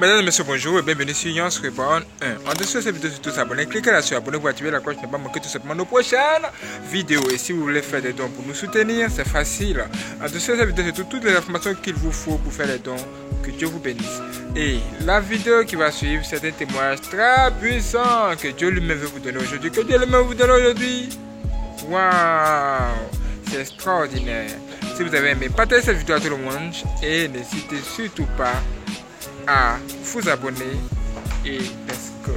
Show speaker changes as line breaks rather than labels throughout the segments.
Mesdames et messieurs, bonjour et bienvenue sur Yons Reborn 1. En dessous de cette vidéo, surtout s'abonner, cliquez là sur abonner pour activer la cloche pour ne pas manquer tout simplement nos prochaines vidéos. Et si vous voulez faire des dons pour nous soutenir, c'est facile. En dessous de cette vidéo, surtout toutes les informations qu'il vous faut pour faire les dons. Que Dieu vous bénisse. Et la vidéo qui va suivre, c'est un témoignage très puissant que Dieu lui-même veut vous donner aujourd'hui. Que Dieu lui-même vous donne aujourd'hui. Waouh, c'est extraordinaire. Si vous avez aimé, partagez cette vidéo à tout le monde et n'hésitez surtout pas à vous abonner et let's go.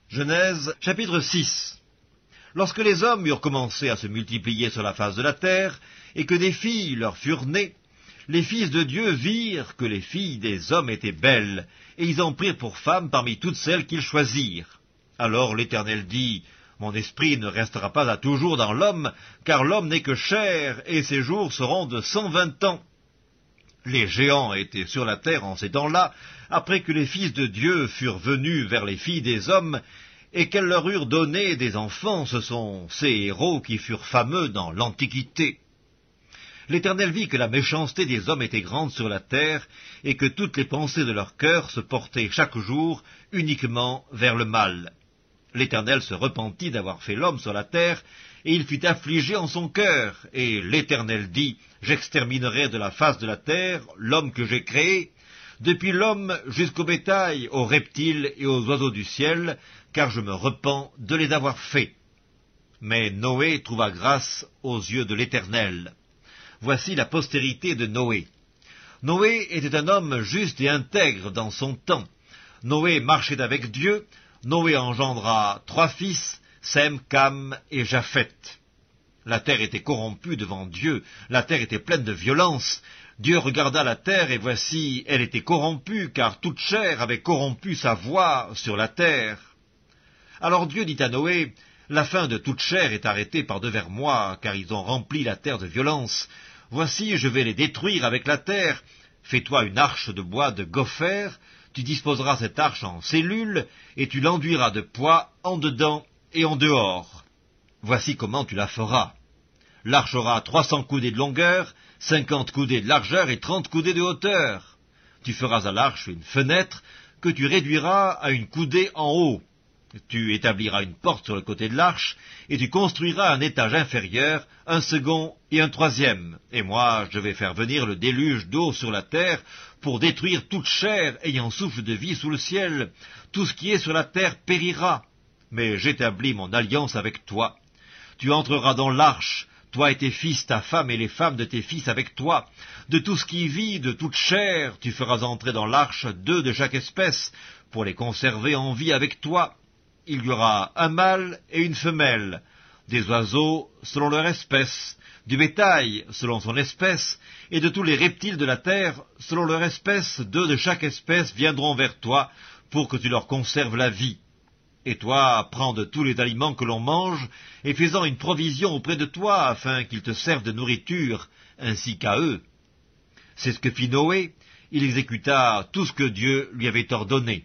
Genèse, chapitre 6. Lorsque les hommes eurent commencé à se multiplier sur la face de la terre, et que des filles leur furent nées, les fils de Dieu virent que les filles des hommes étaient belles, et ils en prirent pour femmes parmi toutes celles qu'ils choisirent. Alors l'Éternel dit, « Mon esprit ne restera pas à toujours dans l'homme, car l'homme n'est que chair, et ses jours seront de 120 ans. » Les géants étaient sur la terre en ces temps-là, après que les fils de Dieu furent venus vers les filles des hommes, et qu'elles leur eurent donné des enfants. Ce sont ces héros qui furent fameux dans l'Antiquité. L'Éternel vit que la méchanceté des hommes était grande sur la terre, et que toutes les pensées de leur cœur se portaient chaque jour uniquement vers le mal. L'Éternel se repentit d'avoir fait l'homme sur la terre, et il fut affligé en son cœur. Et l'Éternel dit, « J'exterminerai de la face de la terre l'homme que j'ai créé, depuis l'homme jusqu'au bétail, aux reptiles et aux oiseaux du ciel, car je me repens de les avoir faits. » Mais Noé trouva grâce aux yeux de l'Éternel. Voici la postérité de Noé. Noé était un homme juste et intègre dans son temps. Noé marchait avec Dieu. Noé engendra 3 fils, Sem, Cam et Japheth. La terre était corrompue devant Dieu, la terre était pleine de violence. Dieu regarda la terre, et voici, elle était corrompue, car toute chair avait corrompu sa voie sur la terre. Alors Dieu dit à Noé, « La fin de toute chair est arrêtée par devers moi, car ils ont rempli la terre de violence. Voici, je vais les détruire avec la terre. Fais-toi une arche de bois de gopher, tu disposeras cette arche en cellules, et tu l'enduiras de poids en dedans et en dehors. Voici comment tu la feras. L'arche aura 300 coudées de longueur, 50 coudées de largeur et 30 coudées de hauteur. Tu feras à l'arche une fenêtre que tu réduiras à une coudée en haut. Tu établiras une porte sur le côté de l'arche, et tu construiras un étage inférieur, un second et un troisième. Et moi, je vais faire venir le déluge d'eau sur la terre pour détruire toute chair ayant souffle de vie sous le ciel. Tout ce qui est sur la terre périra. Mais j'établis mon alliance avec toi. Tu entreras dans l'arche, toi et tes fils, ta femme et les femmes de tes fils avec toi. De tout ce qui vit, de toute chair, tu feras entrer dans l'arche 2 de chaque espèce, pour les conserver en vie avec toi. Il y aura un mâle et une femelle, des oiseaux selon leur espèce, du bétail selon son espèce, et de tous les reptiles de la terre selon leur espèce. 2 de chaque espèce viendront vers toi pour que tu leur conserves la vie. Et toi, prends de tous les aliments que l'on mange, et fais-en une provision auprès de toi, afin qu'ils te servent de nourriture, ainsi qu'à eux. » C'est ce que fit Noé. Il exécuta tout ce que Dieu lui avait ordonné.